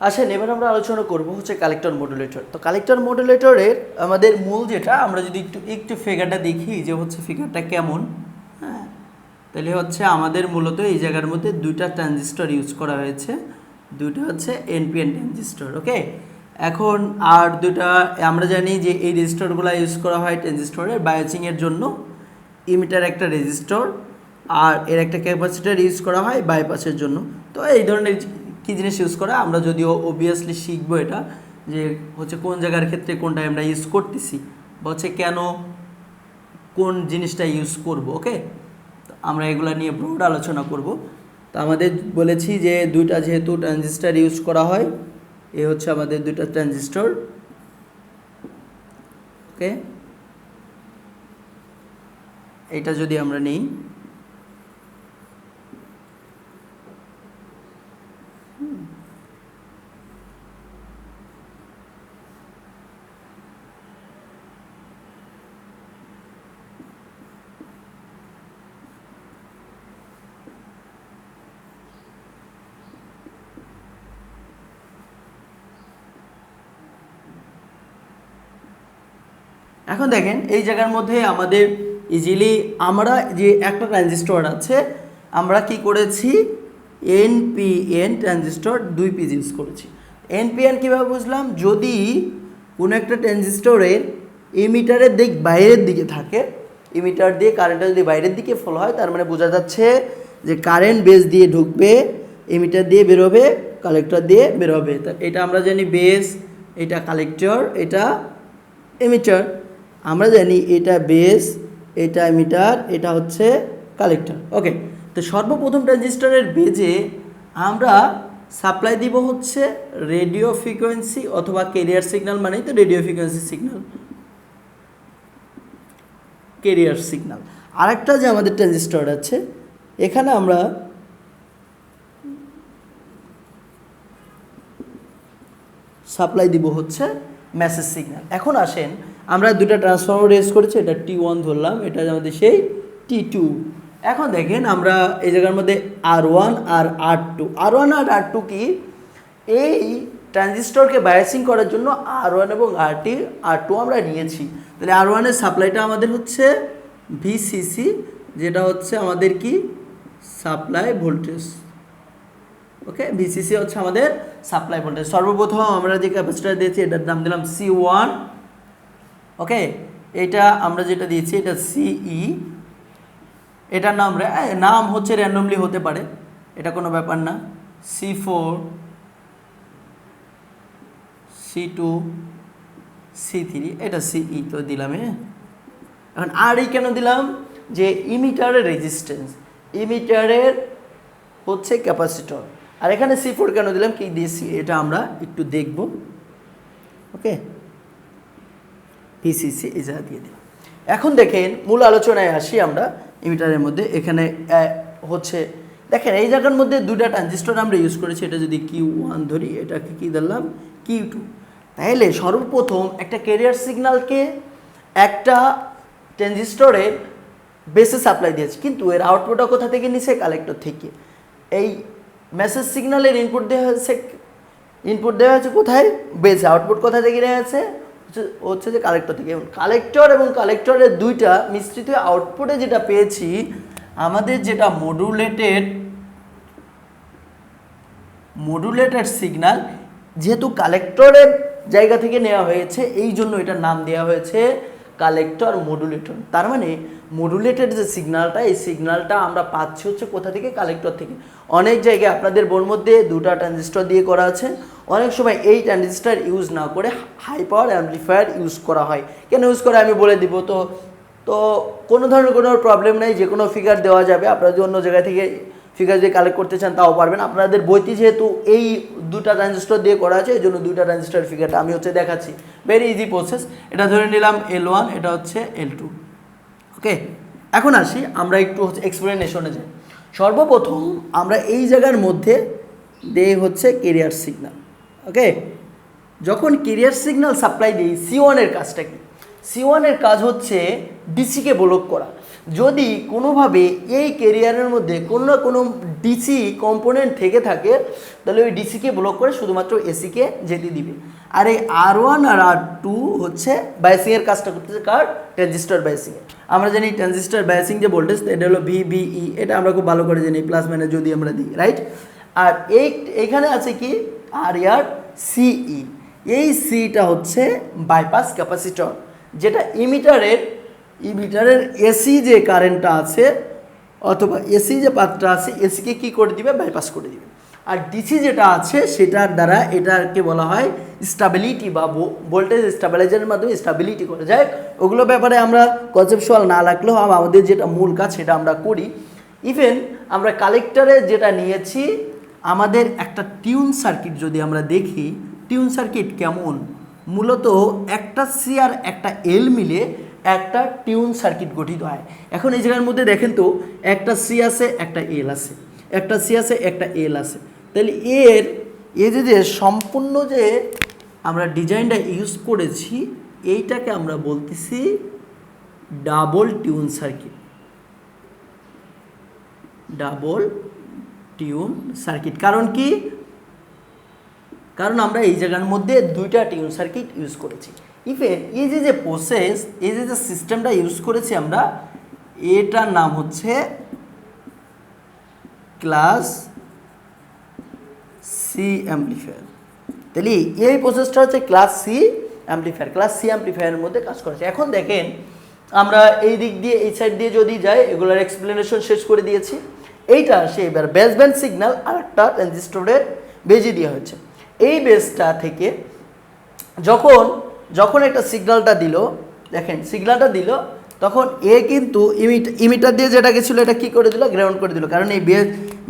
আসেন এবার আমরা আলোচনা করব হচ্ছে কালেক্টর মডুলেটর। তো কালেক্টর মডুলেটরের আমাদের মূল যেটা, আমরা যদি একটু ফিগারটা দেখি যে হচ্ছে ফিগারটা কেমন, হ্যাঁ, তাহলে হচ্ছে আমাদের মূলত এই জায়গার মধ্যে দুইটা ট্রানজিস্টর ইউজ করা হয়েছে, দুইটা হচ্ছে এনপিএন ট্রানজিস্টর। ওকে, এখন আর দুটা আমরা জানি যে এই রেজিস্টরগুলো ইউজ করা হয় ট্রানজিস্টরের বায়াসিংয়ের জন্য, ইমিটার একটা রেজিস্টর আর এর একটা ক্যাপাসিটার ইউজ করা হয় বাইপাসের জন্য। তো এই ধরনের কী জিনিস ইউজ করা আমরা যদিও অবভিয়াসলি শিখবো এটা, যে হচ্ছে কোন জায়গার ক্ষেত্রে কোনটা আমরা ইউজ করতেছি বা হচ্ছে কেন কোন জিনিসটা ইউজ করব। ওকে, আমরা এগুলো নিয়ে ব্রড আলোচনা করব। তো আমাদের বলেছি যে দুইটা যেহেতু ট্রানজিস্টর ইউজ করা হয়, এ হচ্ছে আমাদের দুইটা ট্রানজিস্টর। ওকে, এটা যদি আমরা নিই, এখন দেখেন এই জায়গার মধ্যে আমাদের ইজিলি আমরা যে একটা ট্রানজিস্টর আছে, আমরা কি করেছি এনপিএন ট্রানজিস্টর 2 পিস ইউজ করেছি। এনপিএন কীভাবে বুঝলাম, যদি কোনো একটা ট্রানজিস্টরের ইমিটারের দিক বাইরের দিকে থাকে, ইমিটার দিয়ে কারেন্টটা যদি বাইরের দিকে ফলো হয়, তার মানে বোঝা যাচ্ছে যে কারেন্ট বেস দিয়ে ঢুকবে, ইমিটার দিয়ে বেরোবে, কালেক্টর দিয়ে বেরোবে। তা এটা আমরা জানি বেস, এটা কালেক্টর, এটা এমিটার। আমরা জানি এটা বেস, এটা এমিটার, এটা হচ্ছে কালেক্টর। ওকে, তো সর্বপ্রথম ট্রানজিস্টরের বেজে আমরা সাপ্লাই দিব হচ্ছে রেডিও ফ্রিকোয়েন্সি অথবা ক্যারিয়ার সিগন্যাল, মানেই তো radio frequency signal, career signal. আরেকটা যে আমাদের ট্রানজিস্টর আছে, এখানে আমরা সাপ্লাই দিব হচ্ছে মেসেজ সিগন্যাল। এখন আসেন আমরা দুটা ট্রান্সফর্মার ইউজ করেছি, এটা T1 ধরলাম, এটা আমাদের সেই T2। এখন দেখেন আমরা এই জায়গার মধ্যে R1 আর R2, R1 আর R2 কি, এই ট্রানজিস্টরকে বায়াসিং করার জন্য R1 এবং R2 আমরা নিয়েছি। তাহলে R1 এর সাপ্লাইটা আমাদের হচ্ছে VCC, যেটা হচ্ছে আমাদের কি সাপ্লাই ভোল্টেজ। ওকে, ভিসিসি হচ্ছে আমাদের সাপ্লাই ভোল্টেজ। সর্বপ্রথম আমরা যে ক্যাপাসিটার দিয়েছি এটার নাম দিলাম C1। ওকে, এটা আমরা যেটা দিয়েছি এটা CE, এটার নাম হচ্ছে র্যান্ডমলি হতে পারে, এটা কোনো ব্যাপার না। C4, C2, C3, এটা CE তো দিলাম। এখন RE কেন দিলাম, যে ইমিটারের রেজিস্ট্যান্স, ইমিটারের হচ্ছে ক্যাপাসিটর। আর এখানে C4 কেন দিলাম, কি দিয়েছি এটা আমরা একটু দেখব। ওকে, পিসিসি এই জায়গা দিয়ে দিলাম। এখন দেখেন মূল আলোচনায় আসি আমরা ইমিটারের মধ্যে। এখানে হচ্ছে দেখেন এই জায়গার মধ্যে দুটা ট্রানজিস্টর আমরা ইউজ করেছি, এটা যদি Q1 ধরি, এটাকে কি ধরলাম Q2। তাহলে সর্বপ্রথম একটা ক্যারিয়ার সিগন্যালকে একটা ট্রানজিস্টরের বেসে সাপ্লাই দিয়েছে, কিন্তু এর আউটপুটটা কোথা থেকে নিছে, কালেক্টর থেকে। এই মেসেজ সিগন্যালের ইনপুট দেওয়া হয়েছে কোথায়, বেসে। আউটপুট কোথা থেকে নেওয়া আছে, হচ্ছে যে কালেক্টর থেকে। এবং কালেক্টর এবং কালেক্টরের দুইটা মিশ্রিত আউটপুটে যেটা পেয়েছি, আমাদের যেটা মডুলেটেড সিগন্যাল, যেহেতু কালেক্টরের জায়গা থেকে নেওয়া হয়েছে, এই জন্য এটার নাম দেওয়া হয়েছে কালেক্টর মডুলেটর। তার মানে মডুলেটেড যে সিগন্যালটা, এই সিগন্যালটা আমরা পাচ্ছি হচ্ছে কোথা থেকে, কালেক্টর থেকে। অনেক জায়গায় আপনাদের বোর্ড মধ্যে দুটা ট্রানজিস্টর দিয়ে করা আছে, অনেক সময় এই ট্রানজিস্টর ইউজ না করে হাই পাওয়ার অ্যাম্পলিফায়ার ইউজ করা হয়। কেন ইউজ করে আমি বলে দিব। তো কোনো ধরনের কোনো প্রবলেম নেই, যে কোনো ফিগার দেওয়া যাবে। আপনারা যদি অন্য জায়গা থেকে ফিগার যদি কালেক্ট করতে চান তাও পারবেন। আপনাদের বইতে যেহেতু এই দুটা ট্রানজিস্টর দিয়ে করা আছে, এই জন্য দুইটা ট্রানজিস্টর ফিগারটা আমি হচ্ছে দেখাচ্ছি। Very easy process. এটা ধরে নিলাম L1, এটা হচ্ছে L2। ওকে, এখন আসি আমরা একটু হচ্ছে এক্সপ্লেনেশনে যাই। সর্বপ্রথম আমরা এই জায়গার মধ্যে দেই হচ্ছে ক্যারিয়ার সিগন্যাল। ওকে, যখন ক্যারিয়ার সিগন্যাল সাপ্লাই দিই, C1 এর কাজটা কি, C1 এর কাজ হচ্ছে ডিসিকে ব্লক করা। যদি কোনোভাবে এই ক্যারিয়ারের মধ্যে কোনো না কোনো ডিসি কম্পোনেন্ট থেকে থাকে তাহলে ওই ডিসিকে ব্লক করে শুধুমাত্র এসিকে যেতে দিবে। আর এই R1 আর R2 হচ্ছে বায়াসিংয়ের কাজটা করতেছে কার? ট্রানজিস্টর বায়াসিংয়ে। আমরা জানি ট্রানজিস্টর বায়াসিং যে ভোল্টেজ এটা হলো VBE, এটা আমরা খুব ভালো করে জানি প্লাস মাইনাস যদি আমরা দিই, রাইট? আর এইখানে আছে কি আর CE, এই সিটা হচ্ছে বাইপাস ক্যাপাসিটর, যেটা ইমিটারের এসি যে কারেন্টটা আছে অথবা এসি যে পাতটা আছে এসিকে কি করে দিবে? বাইপাস করে দিবে। আর ডিসি যেটা আছে সেটার দ্বারা এটাকে বলা হয় স্টেবিলিটি বা ভোল্টেজ স্টেবিলাইজারের মাধ্যমে স্টেবিলিটি করা যায়। ওগুলো ব্যাপারে আমরা কনসেপচুয়াল না লাগলেও আমাদের যেটা মূল কাজ সেটা আমরা করি। ইভেন আমরা কালেক্টরে যেটা নিয়েছি, আমাদের একটা টিউন সার্কিট যদি আমরা দেখি, টিউন সার্কিট কেমন? মূলত একটা সি আর একটা এল মিলে একটা টিউন সার্কিট গঠিত হয়। এখন এই জায়গার মধ্যে দেখেন তো, একটা সি আছে একটা এল আছে, একটা সি আছে একটা এল আছে, তাহলে এই যে সম্পূর্ণ যে আমরা ডিজাইনটা ইউজ করেছি এইটাকে আমরা বলতেছি double tune circuit. Double tune circuit কারণ কি? কারণ আমরা এই জায়গার মধ্যে দুইটা টিউন সার্কিট ইউজ করেছি। ইভেন এই যে প্রসেস, এই যে সিস্টেমটা ইউজ করেছি আমরা, এটার নাম হচ্ছে ক্লাস সি অ্যাম্পলিফায়ার। তাহলে এই প্রসেসটা হচ্ছে class C amplifier. Class C অ্যাম্পলিফায়ারের মধ্যে কাজ করেছে। এখন দেখেন আমরা এই দিক দিয়ে এই সাইড দিয়ে যদি যাই, এগুলোর এক্সপ্লেনেশন শেষ করে দিয়েছি। এইটা সে এবার বেস ব্যান্ড সিগন্যাল আর একটা ট্রানজিস্টরের বেজে দেওয়া হয়েছে। এই বেসটা থেকে যখন একটা সিগন্যালটা দিল, দেখেন সিগন্যালটা দিল, তখন এ কিন্তু ইমিটার দিয়ে যেটা গেছিলো এটা কি করে দিল? গ্রাউন্ড করে দিল। কারণ এই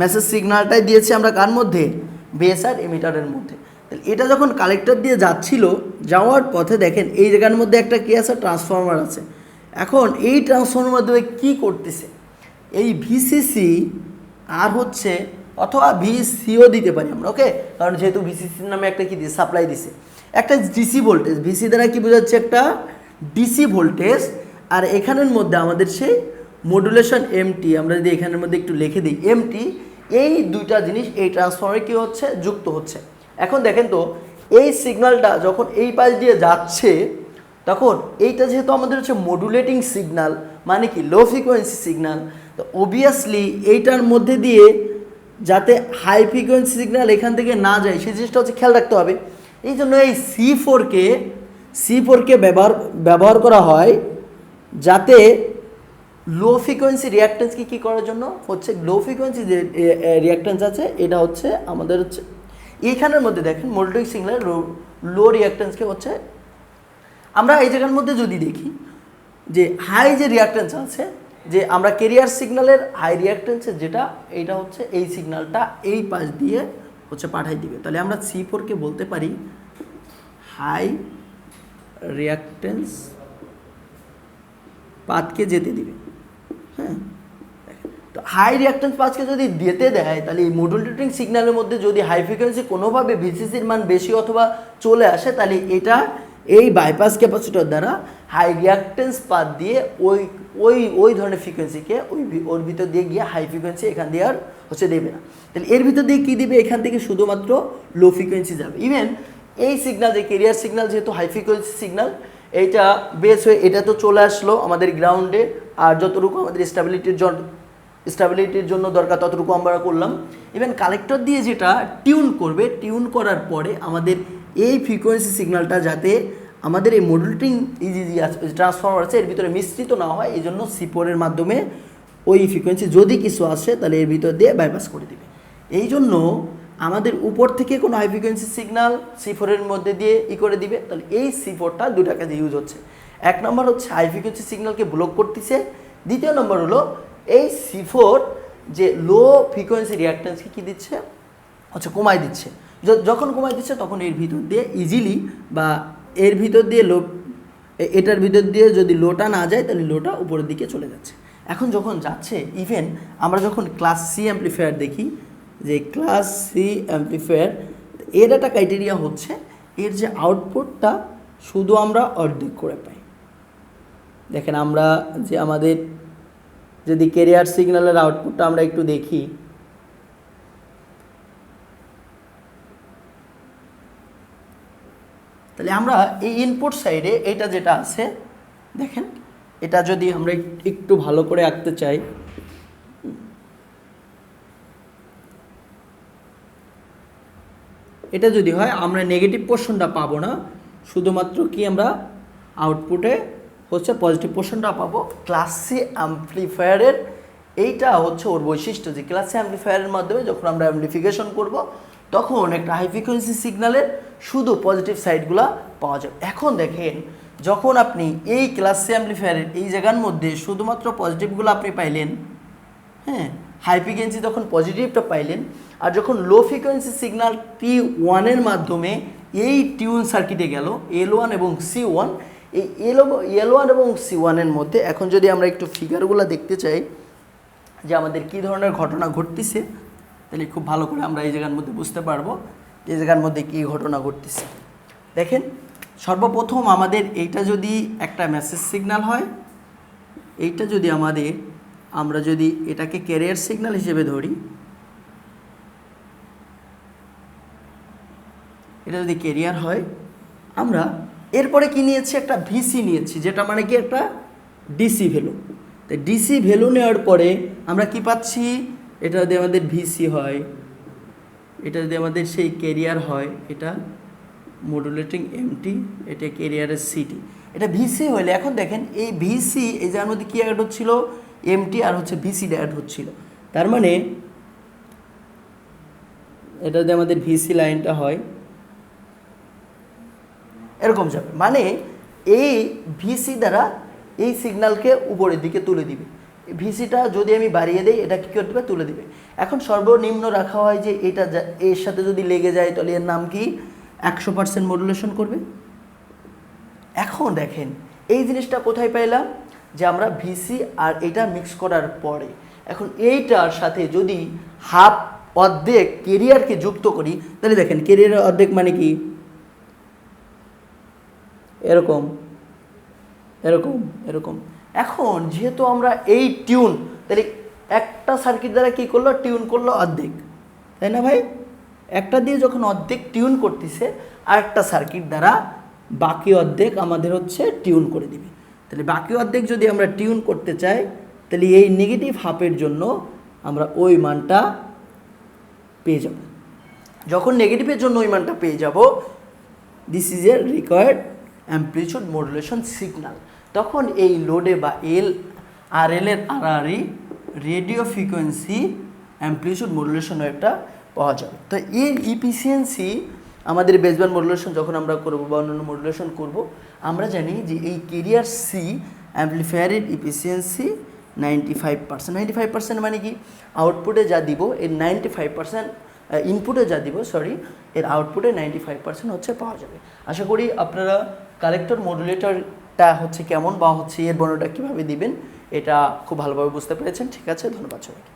মেসেজ সিগন্যালটাই দিয়েছি আমরা কার মধ্যে? বেস আর ইমিটারের মধ্যে। তাহলে এটা যখন কালেক্টর দিয়ে যাচ্ছিল, যাওয়ার পথে দেখেন এই জায়গার মধ্যে একটা কি আছে? ট্রান্সফরমার আছে। এখন এই ট্রান্সফরমার মাধ্যমে কী করতেছে? এই ভিসিসি আর হচ্ছে অথবা ভিসিও দিতে পারি আমরা, ওকে? কারণ যেহেতু ভিসিসির নামে একটা কি দিয়েছে? সাপ্লাই দিছে একটা ডিসি ভোল্টেজ। ভিসি দ্বারা কি বোঝাচ্ছে? একটা ডিসি ভোল্টেজ। আর এখানের মধ্যে আমাদের সেই মডুলেশন এমটি, আমরা যদি এখানের মধ্যে একটু লিখে দিই এমটি, এই দুইটা জিনিস এই ট্রান্সফর্মারে কি হচ্ছে? যুক্ত হচ্ছে। এখন দেখেন তো, এই সিগন্যালটা যখন এই পাশ দিয়ে যাচ্ছে, তখন এইটা যেহেতু আমাদের হচ্ছে মডুলেটিং সিগন্যাল, মানে কি লো ফ্রিকোয়েন্সি সিগন্যাল, তো অবভিয়াসলি এইটার মধ্যে দিয়ে যাতে হাই ফ্রিকোয়েন্সি সিগন্যাল এখান থেকে না যায় সেই জিনিসটা হচ্ছে খেয়াল রাখতে হবে। এই জন্য এই C4কে ব্যবহার করা হয় যাতে লো ফ্রিকোয়েন্সি রিঅ্যাকট্যান্সকে কী করার জন্য? হচ্ছে লো ফ্রিকোয়েন্সি যে রিঅ্যাকট্যান্স আছে এটা হচ্ছে আমাদের হচ্ছে এইখানের মধ্যে দেখেন মডুলেটিং সিগন্যাল লো রিঅ্যাকট্যান্সকে হচ্ছে আমরা এই জায়গার মধ্যে যদি দেখি যে হাই যে রিঅ্যাকট্যান্স আছে, যে আমরা ক্যারিয়ার সিগন্যালের হাই রিঅ্যাকট্যান্সের যেটা, এইটা হচ্ছে এই সিগন্যালটা এই পাশ দিয়ে হচ্ছে পাঠাই দিবে। তাহলে আমরা C4কে বলতে পারি হাই রিঅ্যাকট্যান্স পাথকে যেতে দিবে। হ্যাঁ, তো হাই রিঅ্যাকট্যান্স পাথকে যদি যেতে দেয়, তাহলে এই মডুলেটিং সিগন্যালের মধ্যে যদি হাই ফ্রিকোয়েন্সি কোনোভাবে ভিসিসির মান বেশি অথবা চলে আসে, তাহলে এটা এই বাইপাস ক্যাপাসিটর দ্বারা হাই রিঅ্যাকট্যান্স পাথ দিয়ে ওই ধরনের ফ্রিকোয়েন্সিকে ওর ভিতর দিয়ে গিয়ে হাই ফ্রিকোয়েন্সি এখান দিয়ে আর হচ্ছে দেবে না। তাহলে এর ভিতর দিয়ে কী দিবে? এখান থেকে শুধুমাত্র লো ফ্রিকোয়েন্সি যাবে। ইভেন এই সিগন্যাল যে ক্যারিয়ার সিগন্যাল যেহেতু হাই ফ্রিকোয়েন্সি সিগন্যাল, এইটা বেস হয়ে এটা তো চলে আসলো আমাদের গ্রাউন্ডে, আর যতটুকু আমাদের স্টেবিলিটির জন্য দরকার ততটুকু আমরা করলাম। ইভেন কালেক্টর দিয়ে যেটা টিউন করবে, টিউন করার পরে আমাদের এই ফ্রিকোয়েন্সি সিগন্যালটা যাতে আমাদের এই মডুলেটিং ট্রান্সফর্মার আছে এর ভিতরে মিশ্রিত না হয়, এই জন্য C4-এর মাধ্যমে ওই ফ্রিকোয়েন্সি যদি কিছু আসে তাহলে এর ভিতর দিয়ে বাইপাস করে দিবে। এই জন্য আমাদের উপর থেকে কোনো হাই ফ্রিকোয়েন্সি সিগন্যাল C4-এর মধ্যে দিয়ে করে দিবে। তাহলে এই C4টা দুটা কাজে ইউজ হচ্ছে। এক নম্বর হচ্ছে হাই ফ্রিকোয়েন্সি সিগন্যালকে ব্লক করতেছে, দ্বিতীয় নম্বর হলো এই C4 যে লো ফ্রিকোয়েন্সি রিঅ্যাকট্যান্সকে কী দিচ্ছে? হচ্ছে কমাই দিচ্ছে। যখন কমাই দিচ্ছে তখন এর ভিতর দিয়ে ইজিলি বা এর ভিতর দিয়ে এটার ভিতর দিয়ে যদি লোটা না যায় তাহলে লোটা উপরের দিকে চলে যাচ্ছে। এখন যখন যাচ্ছে, ইভেন আমরা যখন ক্লাস সি অ্যাম্পলিফায়ার দেখি, যে ক্লাস সি অ্যাম্পলিফায়ার এর একটা ক্রাইটেরিয়া হচ্ছে এর যে আউটপুটটা শুধু আমরা অর্ধেক করে পাই। দেখেন আমরা যে আমাদের যদি ক্যারিয়ার সিগন্যালের আউটপুটটা আমরা একটু দেখি, তাহলে আমরা এই ইনপুট সাইডে এটা যেটা আছে দেখেন, এটা যদি আমরা একটু ভালো করে আঁকতে চাই, এটা যদি হয় আমরা নেগেটিভ পোর্শনটা পাবো না, শুধুমাত্র কি আমরা আউটপুটে হচ্ছে পজিটিভ পোর্শনটা পাবো। ক্লাস সি অ্যাম্পলিফায়ারের এইটা হচ্ছে ওর বৈশিষ্ট্য যে ক্লাস সি অ্যাম্পলিফায়ারের মাধ্যমে যখন আমরা অ্যাম্পলিফিকেশন করব তখন একটা হাই ফ্রিকোয়েন্সি সিগন্যালের শুধু পজিটিভ সাইডগুলো পাওয়া যাবে। এখন দেখেন যখন আপনি এই ক্লাস সি অ্যাম্পলিফায়ারের এই জায়গার মধ্যে শুধুমাত্র পজিটিভগুলো আপনি পাইলেন, হ্যাঁ, হাই ফ্রিকোয়েন্সি তখন পজিটিভটা পাইলেন, আর যখন লো ফ্রিকোয়েন্সি সিগন্যাল T1 মাধ্যমে এই টিউন সার্কিটে গেল L1 এবং C1, এই L1 এবং C1 মধ্যে এখন যদি আমরা একটু ফিগারগুলো দেখতে চাই যে আমাদের কী ধরনের ঘটনা ঘটতেছে, তাহলে খুব ভালো করে আমরা এই জায়গার মধ্যে বুঝতে পারবো এই জায়গার মধ্যে কী ঘটনা ঘটতেছে। দেখেন সর্বপ্রথম আমাদের এইটা যদি একটা মেসেজ সিগন্যাল হয়, এইটা যদি আমরা যদি এটাকে ক্যারিয়ার সিগন্যাল হিসেবে ধরি, এটা যদি ক্যারিয়ার হয়, আমরা এরপরে কি নিয়েছি, একটা ভিসি নিয়েছি, যেটা মানে কি একটা ডিসি ভ্যালু। তো ডিসি ভ্যালু নেওয়ার পরে আমরা কি পাচ্ছি, এটা যদি আমাদের ভিসি হয়, এটা যদি আমাদের সেই ক্যারিয়ার হয়, এটা মডুলেটিং এমটি, এটা ক্যারিয়ারের সিটি, এটা ভিসি হইলে এখন দেখেন এই ভিসি এই যার মধ্যে কি অ্যাড হচ্ছিল, এমটি আর হচ্ছে ভিসিটা অ্যাড হচ্ছিল। তার মানে এটা যদি আমাদের ভিসি লাইনটা হয় এরকম যাবে, মানে এই ভিসি দ্বারা এই সিগন্যালকে উপরের দিকে তুলে দিবে। ভিসিটা যদি আমি বাড়িয়ে দিই এটা কী করতে হবে, তুলে দিবে। এখন সর্বনিম্ন রাখা হয় যে এটা এর সাথে যদি লেগে যায় তাহলে এর নাম কি 100% মডুলেশন করবে। এখন দেখেন এই জিনিসটা কোথায় পাইলাম, যে আমরা ভিসি আর এটা মিক্স করার পরে এখন এইটার সাথে যদি অর্ধেক কেরিয়ারকে যুক্ত করি, তাহলে দেখেন কেরিয়ারের অর্ধেক মানে কি, এরকম এরকম এরকম। এখন যেহেতু আমরা এই টিউন, তাহলে একটা সার্কিট দ্বারা কি করলো, টিউন করলো অর্ধেক, তাই না ভাই? একটা দিয়ে যখন অর্ধেক টিউন করতেছে আর একটা সার্কিট দ্বারা বাকি অর্ধেক আমাদের হচ্ছে টিউন করে দিবে। তাহলে বাকি অর্ধেক যদি আমরা টিউন করতে চাই, তাহলে এই নেগেটিভ হাফের জন্য আমরা ওই মানটা পেয়ে যাব। যখন নেগেটিভের জন্য ওই মানটা পেয়ে যাব, this is a required amplitude modulation signal, তখন এই লোডে বা RL এর আড়াআড়ি রেডিও ফ্রিকোয়েন্সি অ্যাম্পলিটিউড মডুলেশন ওয়েভটা পাওয়া যাবে। তো এর ইফিসিয়েন্সি আমাদের বেসব্যান্ড মডুলেশন যখন আমরা করব বা অন্যান্য মডুলেশন করব, আমরা জানি যে এই ক্যারিয়ার সি অ্যাম্পলিফায়ারের ইফিসিয়েন্সি 95%। 95% মানে কি, আউটপুটে যা দিব এর 95%, ইনপুটে যা দিব এর আউটপুটে 95% হচ্ছে পাওয়া যাবে। আশা করি আপনারা কালেক্টর মডুলেটরটা হচ্ছে কেমন বা হচ্ছে এর বর্ণনাটা কীভাবে দিবেন এটা খুব ভালোভাবে বুঝতে পেরেছেন। ঠিক আছে, ধন্যবাদ সবাইকে।